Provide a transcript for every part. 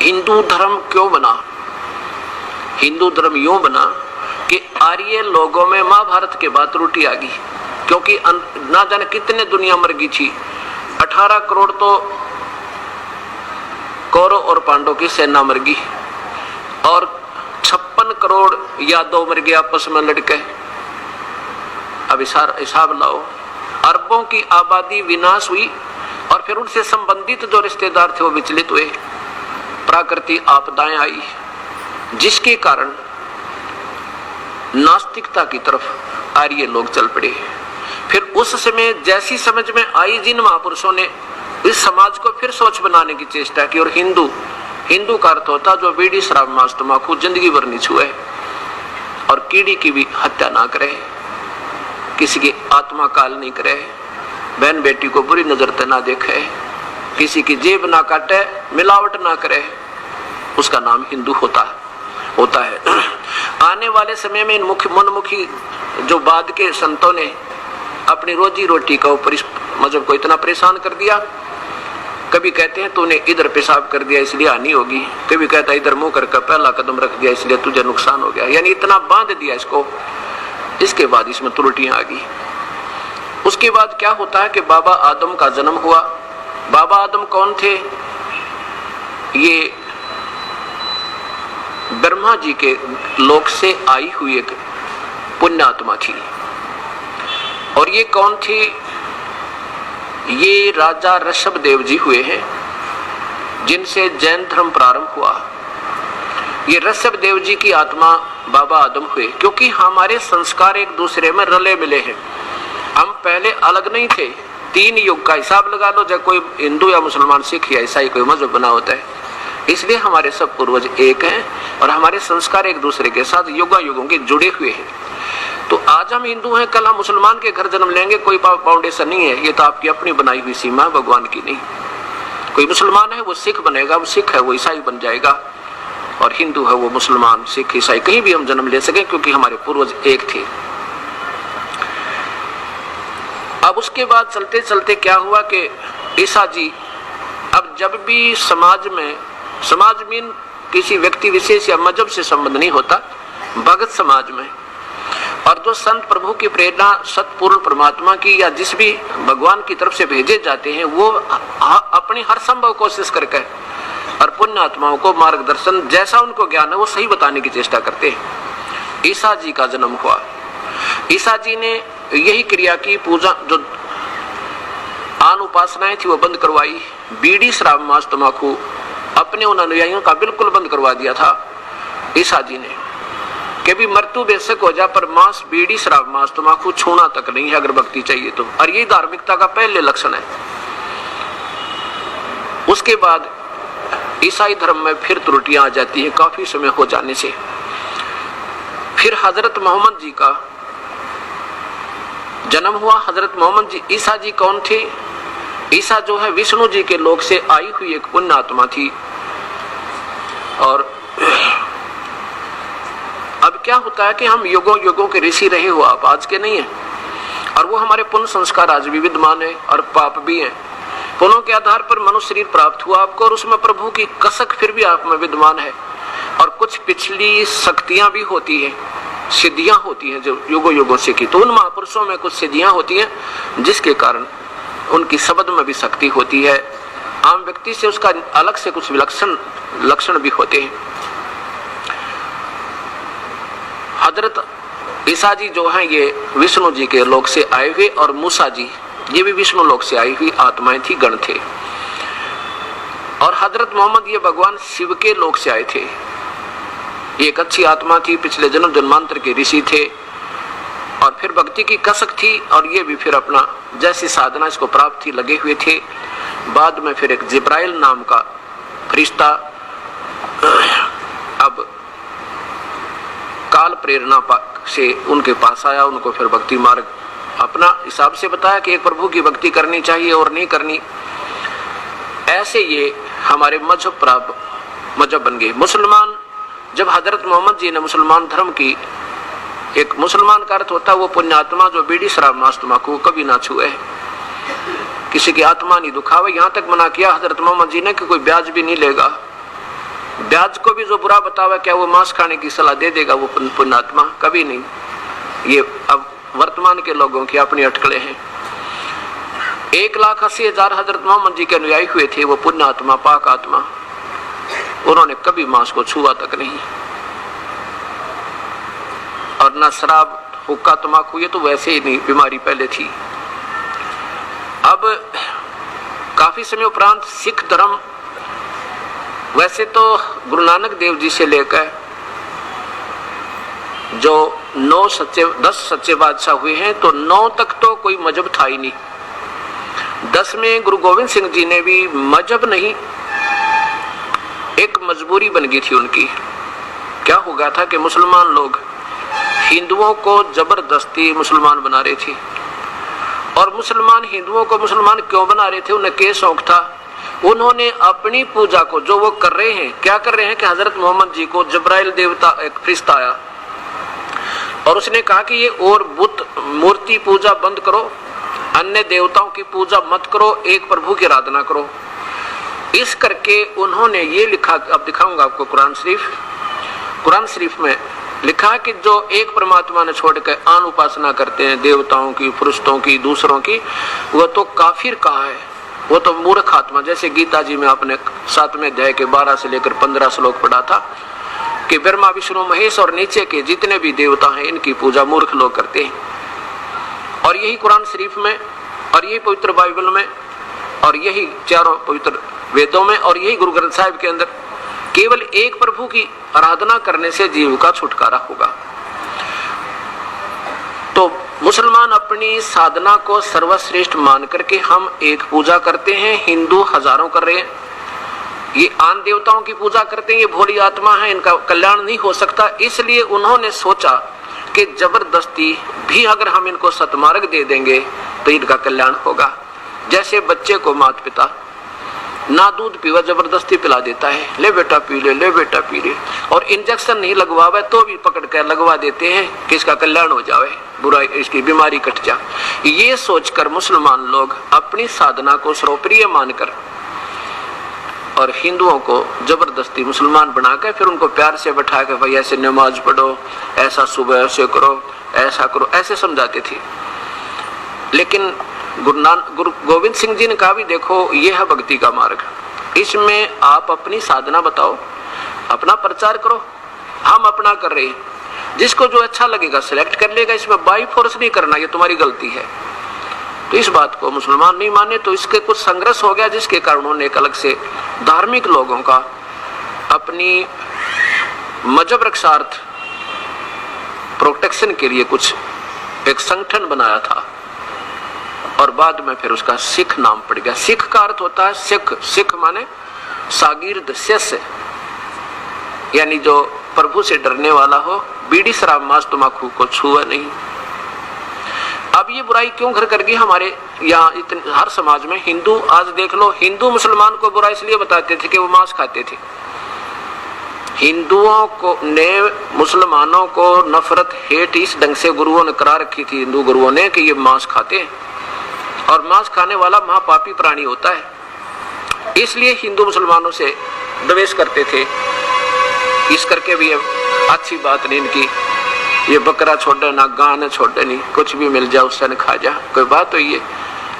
हिंदू धर्म क्यों बना? हिंदू धर्म यूं बना कि आर्य लोगों में महाभारत के बाद त्रुटि आ गई, क्योंकि ना जाने कितने दुनिया मर गई थी। 18 करोड़ तो कौरव और पांडव की सेना मर गई और 56 करोड़ यादव मर गए आपस में लड़के। अब हिसाब लाओ, अरबों की आबादी विनाश हुई और फिर उनसे संबंधित जो रिश्तेदार थे वो विचलित हुए। प्राकृतिक आपदाएं आई जिसके कारण नास्तिकता की तरफ आर्य लोग चल पड़े। फिर उस समय जैसी समझ में आई, जिन महापुरुषों ने इस समाज को फिर सोच बनाने की चेष्टा की। और हिंदू का अर्थ होता जो बीड़ी शराब मांस तंबाकू जिंदगी भर नहीं छुए और कीड़ी की भी हत्या ना करे, किसी की आत्मा काल नहीं करे, बहन बेटी को बुरी नजर से ना देखे, किसी की जेब ना काटे, मिलावट ना करे, उसका नाम हिंदू होता है। आने वाले समय में इन मनमुखी जो बाद के संतों ने अपनी रोजी रोटी का ऊपर इस मजहब को इतना परेशान कर दिया। कभी कहते हैं तूने इधर पेशाब कर दिया इसलिए हानि होगी, कभी कहता है इधर मुंह करके पहला कदम रख दिया इसलिए तुझे नुकसान हो गया, यानी इतना बांध दिया इसको। इसके बाद इसमें त्रुटियां आ गई। उसके बाद क्या होता है कि बाबा आदम का जन्म हुआ। बाबा आदम कौन थे? ये ब्रह्मा जी के लोक से आई हुई एक पुण्यात्मा थी। और ये कौन थी? ये राजा ऋषभदेव जी हुए हैं, जिनसे जैन धर्म प्रारंभ हुआ। ये ऋषभदेव जी की आत्मा बाबा आदम हुए, क्योंकि हमारे संस्कार एक दूसरे में रले मिले हैं। हम पहले अलग नहीं थे। 3 युग का हिसाब लगा लो, जब कोई हिंदू या मुसलमान सिख या ईसाई कोई मजहब बना होता है, इसलिए हमारे सब पूर्वज एक हैं और हमारे संस्कार एक दूसरे के साथ युगों युगों के जुड़े हुए हैं। तो आज हम हिंदू हैं, कल हम मुसलमान के घर जन्म लेंगे, कोई फाउंडेशन नहीं है। ये तो आपकी अपनी बनाई हुई सीमा है, भगवान की नहीं। कोई मुसलमान है वो सिख बनेगा, वो सिख है वो ईसाई बन जाएगा, और हिंदू है वो मुसलमान सिख ईसाई कहीं भी हम जन्म ले सके, क्योंकि हमारे पूर्वज एक थे। अब उसके बाद चलते चलते क्या हुआ कि ईसा जी, अब जब भी समाज में किसी व्यक्ति विशेष या मजहब से संबंध नहीं होता, भगत समाज में, और जो संत प्रभु की प्रेरणा सतपूर्ण परमात्मा की या जिस भी भगवान की तरफ से भेजे जाते हैं, वो अपनी हर संभव कोशिश करके और पुण्य आत्माओं को मार्गदर्शन जैसा उनको ज्ञान है वो सही बताने की चेष्टा करते हैं। ईसा जी का जन्म हुआ। ईसा जी ने यही क्रिया की, पूजा जो आन उपासनाएं थी वो बंद करवाई। बीड़ी शराब मांस तंबाकू अपने उन अनुयायियों का बिल्कुल बंद करवा दिया था ईसा जी ने, कि भी मृत्यु बेशक हो जा पर मांस बीड़ी शराब मांस तंबाकू छूना तक नहीं है अगर भक्ति चाहिए तो। और ये धार्मिकता का पहले लक्षण है। उसके बाद ईसाई धर्म में फिर त्रुटियां आ जाती हैं काफी समय हो जाने से। फिर हजरत मोहम्मद जी का जन्म हुआ। हजरत मोहम्मद जी, ईसा जी कौन थे? ईसा जो है विष्णु जी के लोक से आई हुई एक पुण्य आत्मा थी। और अब क्या होता है कि हम युगों युगों के ऋषि रहे हो, आप आज के नहीं है, और वो हमारे पुण्य संस्कार आज भी विद्यमान है और पाप भी है। पुण्यों के आधार पर मनुष्य शरीर प्राप्त हुआ आपको, और उसमें प्रभु की कसक फिर भी आप में विद्यमान है। और कुछ पिछली शक्तियां भी होती है, सिद्धियां होती हैं जो युगों युगों से की। तो उन महापुरुषों में कुछ सिद्धियां होती हैं जिसके कारण उनकी शब्द में भी शक्ति होती है। आम व्यक्ति से उसका अलग से कुछ विलक्षण लक्षण भी होते हैं। हजरत ईसा जी जो हैं ये विष्णु जी के लोक से आए हुए, और मूसा जी ये भी विष्णु लोक से आई हुई आत्माएं थी, गण थे। और हजरत मोहम्मद ये भगवान शिव के लोक से आए थे। एक अच्छी आत्मा थी, पिछले जन्म जन्मांतर के ऋषि थे, और फिर भक्ति की कसक थी, और ये भी फिर अपना जैसी साधना इसको प्राप्त थी लगे हुए थे। बाद में फिर एक जिब्राइल नाम का फरिश्ता अब काल प्रेरणा से उनके पास आया, उनको फिर भक्ति मार्ग अपना हिसाब से बताया कि एक प्रभु की भक्ति करनी चाहिए और नहीं करनी। ऐसे ये हमारे मजहब बन गए। मुसलमान, जब हजरत मोहम्मद जी ने मुसलमान धर्म की, एक मुसलमान का अर्थ होता है वो पुण्यात्मा जो बीड़ी शराब मांस तंबाकू कभी ना छुए, किसी की आत्मा नहीं दुखावे। यहाँ तक मना किया हजरत मोहम्मद जी ने कि कोई ब्याज भी नहीं लेगा, ब्याज को भी जो बुरा बतावे, क्या वो मांस खाने की सलाह दे देगा वो पुण्यात्मा? कभी नहीं। ये अब वर्तमान के लोगों की अपनी अटकलें हैं। 1,80,000 हजरत मोहम्मद जी के अनुयायी हुए थे, वो पुण्यात्मा, पाक आत्मा, उन्होंने कभी मांस को छुआ तक नहीं। और ना शराब, हुक्का, तमाकू, ये तो वैसे ही नहीं, बीमारी पहले थी। अब काफी समय उपरांत सिख धर्म, वैसे तो गुरु नानक देव जी से लेकर जो 10 सच्चे बादशाह हुए हैं, तो 9 तक तो कोई मजहब था ही नहीं। 10 में गुरु गोविंद सिंह जी ने भी मजहब नहीं, एक मजबूरी बन गई थी उनकी। क्या हो गया था कि मुसलमान लोग हिंदुओं को जबरदस्ती मुसलमान बना रहे थे। और मुसलमान हिंदुओं को मुसलमान क्यों बना रहे थे? उन्हें क्या शौक था? उन्होंने अपनी पूजा को, जो वो कर रहे हैं, क्या कर रहे हैं कि हजरत मोहम्मद जी को जब्राइल देवता, एक फरिश्ता आया और उसने कहा कि ये और बुत मूर्ति पूजा बंद करो, अन्य देवताओं की पूजा मत करो, एक प्रभु की आराधना करो। इस करके उन्होंने ये लिखा, अब दिखाऊंगा आपको कुरान शरीफ में लिखा कि जो एक परमात्मा ने छोड़कर आन उपासना करते हैं, देवताओं की, फरिश्तों की, दूसरों की, वह तो काफिर कहा है, वो तो मूर्ख आत्मा। जैसे गीता जी में आपने 7वें अध्याय के 12 से लेकर 15 श्लोक पढ़ा था कि ब्रह्मा, विष्णु, महेश और नीचे के जितने भी देवता हैं, इनकी पूजा मूर्ख लोग करते हैं। और यही कुरान शरीफ में, और यही पवित्र बाइबल में, और यही चारों पवित्र वेदों में, और यही गुरु ग्रंथ साहिब के अंदर केवल एक प्रभु की आराधना करने से जीव का छुटकारा होगा। तो मुसलमान अपनी साधना को सर्वश्रेष्ठ मान करके हम एक पूजा करते हैं, हिंदू हजारों कर रहे हैं। ये आन देवताओं की पूजा करते हैं, ये भोली आत्मा है, इनका कल्याण नहीं हो सकता। इसलिए उन्होंने सोचा कि जबरदस्ती भी अगर हम इनको सतमार्ग दे देंगे तो इनका कल्याण होगा। जैसे बच्चे को माता पिता ना दूध पीवा जबरदस्ती पिला देता है, ले बेटा पी ले, ले बेटा पी ले, और इंजेक्शन नहीं लगवावे तो भी पकड़ कर लगवा देते हैं कि इसका कल्याण हो जाए, बुराई, इसकी बीमारी कट जाए। ये सोचकर मुसलमान लोग अपनी साधना को सर्वप्रिय मानकर और हिंदुओं को जबरदस्ती मुसलमान बनाकर फिर उनको प्यार से बैठा कर, भाई ऐसे नमाज पढ़ो, ऐसा सुबह ऐसे करो, ऐसा करो, ऐसे समझाते थे। लेकिन गुरु गोविंद सिंह जी ने कहा भी देखो, ये है भक्ति का मार्ग, इसमें आप अपनी साधना बताओ, अपना प्रचार करो, हम अपना कर रहे हैं, जिसको जो अच्छा लगेगा सिलेक्ट कर लेगा, इसमें बाई फोर्स नहीं करना, ये तुम्हारी गलती है। तो इस बात को मुसलमान नहीं माने, तो इसके कुछ संघर्ष हो गया, जिसके कारण उन्होंने एक अलग से धार्मिक लोगों का अपनी मजहब रक्षार्थ प्रोटेक्शन के लिए कुछ एक संगठन बनाया था। और बाद में फिर उसका सिख नाम पड़ गया। सिख का अर्थ होता है सिख, सिख माने शागिर्द, शिष्य, यानी जो प्रभु से डरने वाला हो, बीड़ी शराब मांस तम्बाकू को छुआ नहीं। अब ये बुराई क्यों घर कर गई हमारे यहाँ इतने हर समाज में? हिंदू आज देख लो, हिंदू मुसलमान को बुरा इसलिए बताते थे कि वो मांस खाते थे। हिंदुओं को ने मुसलमानों को नफरत, हेट इस ढंग से गुरुओं ने करा रखी थी, हिंदू गुरुओं ने, कि ये मांस खाते हैं और मांस खाने वाला महापापी प्राणी होता है। इसलिए हिंदू मुसलमानों से द्वेष करते थे। इस करके भी अच्छी बात नहीं इनकी, ये बकरा छोड़े ना, गाय छोड़े नहीं, कुछ भी मिल जाए उससे न खा जा, कोई बात तो ये।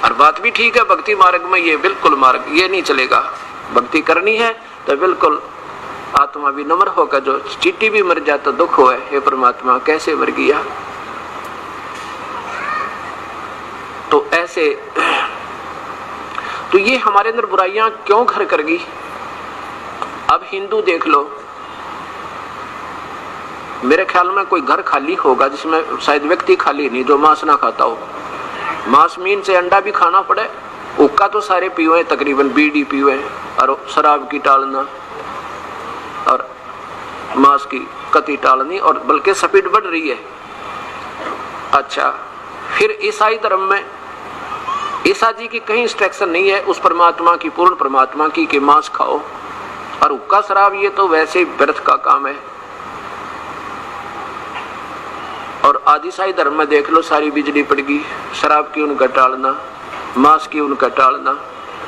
और बात भी ठीक है, भक्ति मार्ग में ये बिल्कुल मार्ग ये नहीं चलेगा। भक्ति करनी है तो बिल्कुल आत्मा भी नम्र होकर, जो चींटी भी मर जाता दुख हो, हे परमात्मा कैसे मर गया। तो ऐसे, तो ये हमारे अंदर बुराइयां क्यों घर कर गई? अब हिंदू देख लो, मेरे ख्याल में कोई घर खाली होगा जिसमें शायद व्यक्ति खाली नहीं जो मांस ना खाता हो। मांस मीन से अंडा भी खाना पड़े, हुक्का तो सारे पीवे तकरीबन, बीड़ी पीवे, और शराब की टालना और मांस की कती टालनी, और बल्कि स्पीड बढ़ रही है। अच्छा, फिर ईसाई धर्म में ईसा जी की कहीं इंस्ट्रक्शन नहीं है उस परमात्मा की, पूर्ण परमात्मा की, कि मांस खाओ। और हुक्का शराब ये तो वैसे ही व्यर्थ का काम है। और आदिशाही धर्म में देख लो, सारी बिजली पड़ गई, शराब की उनका टालना, मांस की उनका टालना,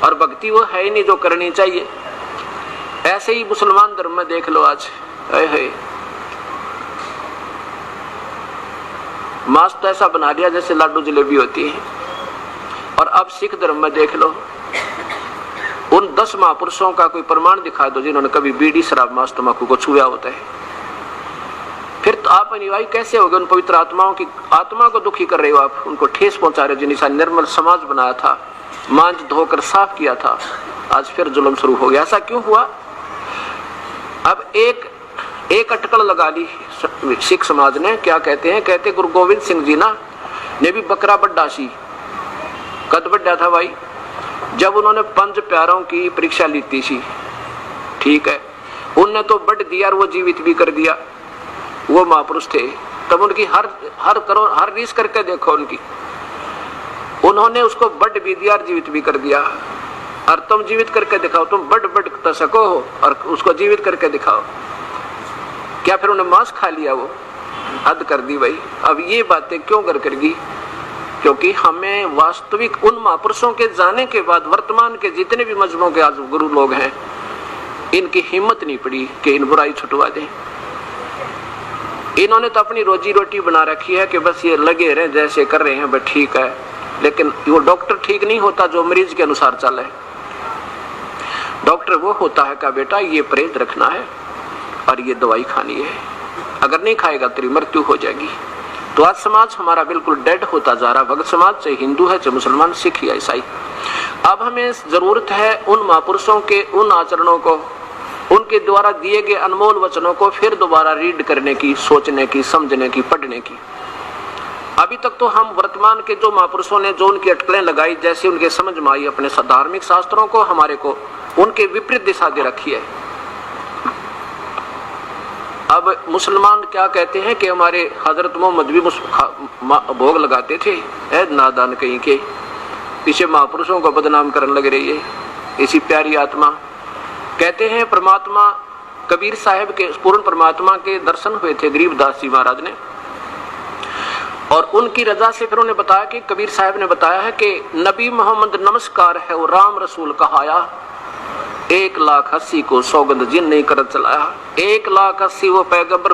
और भक्ति वो है ही नहीं जो करनी चाहिए। ऐसे ही मुसलमान धर्म में देख लो आज, मांस तो ऐसा बना दिया जैसे लाडू जलेबी होती है। और अब सिख धर्म में देख लो, उन 10 महापुरुषों का कोई प्रमाण दिखा दो जिन्होंने कभी बीड़ी शराब मांस तंबाकू को छुआ होता है। फिर तो आप अनुयायी कैसे हो गए? उन पवित्र आत्माओं की आत्मा को दुखी कर रहे हो आप, उनको ठेस पहुंचा रहे हो। जिन्हें निर्मल समाज बनाया था, मांझ धोकर साफ किया था, आज फिर जुल्म शुरू हो गया। ऐसा क्यों हुआ? अब एक अटकल लगा ली सिख समाज ने। क्या कहते हैं? कहते गुरु गोविंद सिंह जी ने भी बकरा बड्डा सी कद बड्डा था भाई, जब उन्होंने 5 प्यारों की परीक्षा ली थी। ठीक है, उनने तो बड दिया और वो जीवित भी कर दिया। वो महापुरुष थे, तब उनकी हर रीस करके देखो उनकी, उन्होंने उसको बड भी दिया और जीवित भी कर दिया। और तुम जीवित करके दिखाओ, तुम बड तो सको हो और उसको जीवित करके दिखाओ। क्या फिर उन्हें मांस खा लिया? वो हद कर दी भाई। अब ये बातें क्यों करगी? क्योंकि हमें वास्तविक उन महापुरुषों के जाने के बाद वर्तमान के जितने भी मजहबों के आज गुरु लोग हैं, इनकी हिम्मत नहीं पड़ी कि इन बुराई छुटवा दें। इन्होंने तो अपनी रोजी रोटी बना रखी है कि बस ये लगे रहे जैसे कर रहे हैं, बस ठीक है। लेकिन वो डॉक्टर ठीक नहीं होता जो मरीज के अनुसार चले। डॉक्टर वो होता है का बेटा ये परहेज रखना है और ये दवाई खानी है, अगर नहीं खाएगा तेरी मृत्यु हो जाएगी। तो आज समाज हमारा बिल्कुल डेड होता जा रहा। भगत समाज, चाहे हिंदू है, चाहे मुसलमान, सिख या ईसाई। अब हमें जरूरत है उन महापुरुषों के उन आचरणों को, उनके द्वारा दिए गए अनमोल वचनों को फिर दोबारा रीड करने की, सोचने की, समझने की, पढ़ने की। अभी तक तो हम वर्तमान के जो महापुरुषों ने जो उनकी अटकलें लगाई, जैसे उनके समझ में आई अपने धार्मिक शास्त्रों को, हमारे को उनके विपरीत दिशा दे रखी है। अब मुसलमान क्या कहते हैं कि हमारे हजरत मोहम्मद भी भोग लगाते थे। नादान कहीं के पीछे महापुरुषों को बदनाम करने लग रही है इसी प्यारी आत्मा। कहते हैं परमात्मा कबीर साहब के, पूर्ण परमात्मा के दर्शन हुए थे गरीबदास जी महाराज ने, और उनकी रजा से फिर उन्हें बताया कि कबीर साहब ने बताया है कि नबी मोहम्मद नमस्कार है वो राम रसूल कहाया, 1,80,000 को सौगंध जिन नहीं कर चलाया। 1,80,000 वो पैगंबर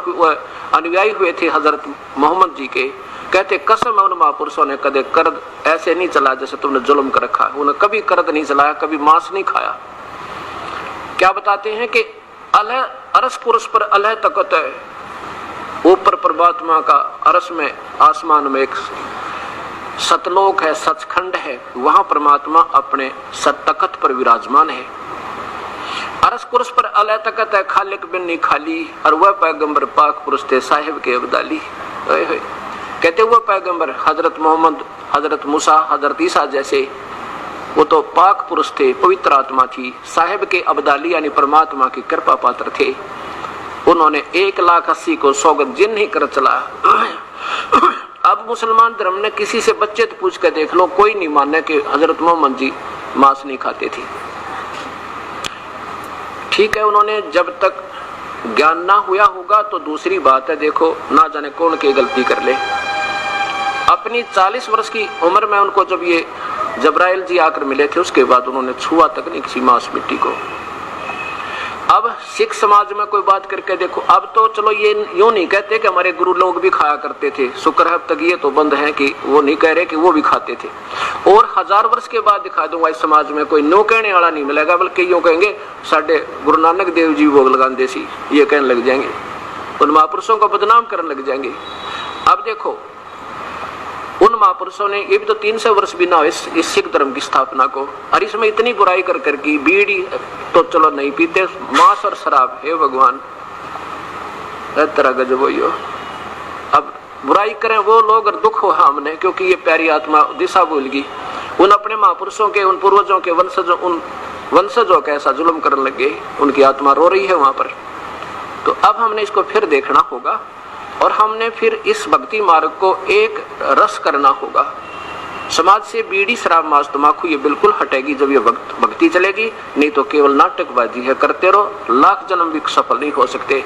अनुयायी हुए थे हजरत मोहम्मद जी के। कहते कसम है उन महापुरुषों ने कदे कर्द ऐसे नहीं चलाया जैसे तुमने जुल्म कर रखा है। उन्हें कभी कर्द नहीं चलाया, कभी मांस नहीं खाया। क्या बताते हैं कि अलह अरस पुरुष पर अलह तकत है, ऊपर परमात्मा का अरस में आसमान में एक सतलोक है, सचखंड है, वहां परमात्मा अपने सतकत पर विराजमान है। अरस पुरुष पर अलह तकत है, खालिक बिन नहीं खाली, और वह पैगंबर पाक पुरुष थे साहिब के अब्दाली। कहते हुए पैगंबर हजरत मोहम्मद, हजरत मूसा, हजरत ईसा जैसे वो तो पाक पुरुष थे, पवित्र आत्मा थी, साहिब के अब्दाली यानी परमात्मा की कृपा पात्र थे। उन्होंने 1,80,000 को सौगंध जिन नहीं कर चला। अब मुसलमान धर्म ने किसी से बच्चे तो पूछ कर देख लो, कोई नहीं माने कि हजरत मोहम्मद जी मांस नहीं खाते थे। ठीक है, उन्होंने जब तक ज्ञान ना हुआ होगा तो दूसरी बात है। देखो ना जाने कौन की गलती कर ले। अपनी 40 वर्ष की उम्र में उनको जब ये जबराइल जी आकर मिले थे, उसके बाद उन्होंने छुआ तक नहीं किसी मांस मिट्टी को। अब सिख समाज में कोई बात करके देखो, अब तो चलो ये यूं नहीं कहते कि हमारे गुरु लोग भी खाया करते थे, शुक्र है अब तक ये तो बंद है कि वो नहीं कह रहे कि वो भी खाते थे। और 1000 वर्ष के बाद दिखा दूंगा इस समाज में कोई नो कहने वाला नहीं मिलेगा, बल्कि यूं कहेंगे साढ़े गुरु नानक देव जी भोग लगाते सी, ये कहने लग जाएंगे, उन महापुरुषों को बदनाम करने लग जाएंगे। अब देखो उन महापुरुषों ने, ये भी तो 300 वर्ष भी ना हो इस सिख धर्म की स्थापना को, और इसमें इतनी बुराई कर करके बीड़ी तो चलो नहीं पीते, मांस और शराब, हे भगवान तरह गजब हो। अब बुराई करें वो लोग और दुख हो हमने, क्योंकि ये प्यारी आत्मा दिशा भूल गई। उन अपने महापुरुषों के, उन पूर्वजों के वंशजों, उन वंशजों के ऐसा जुल्म करने लगे, उनकी आत्मा रो रही है वहां पर। तो अब हमने इसको फिर देखना होगा और हमने फिर इस भक्ति मार्ग को एक रस करना होगा। समाज से बीड़ी शराब मांस तम्बाकू ये बिल्कुल हटेगी जब ये भक्ति चलेगी, नहीं तो केवल नाटकबाजी है, करते रहो, लाख जन्म भी सफल नहीं हो सकते।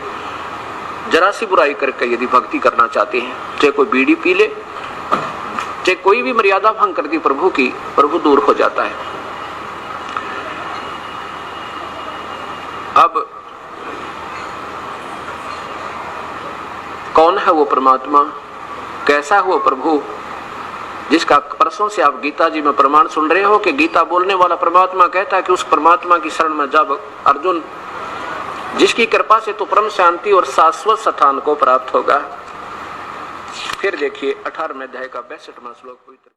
जरा सी बुराई करके यदि भक्ति करना चाहते हैं, चाहे कोई बीड़ी पी ले, चाहे कोई भी मर्यादा भंग कर दी प्रभु की, प्रभु दूर हो जाता है। अब कौन है वो परमात्मा, कैसा है वो प्रभु जिसका परसों से आप गीता जी में प्रमाण सुन रहे हो कि गीता बोलने वाला परमात्मा कहता है कि उस परमात्मा की शरण में जब अर्जुन, जिसकी कृपा से तो परम शांति और शाश्वत स्थान को प्राप्त होगा। फिर देखिए 18वें अध्याय का 62वां श्लोक।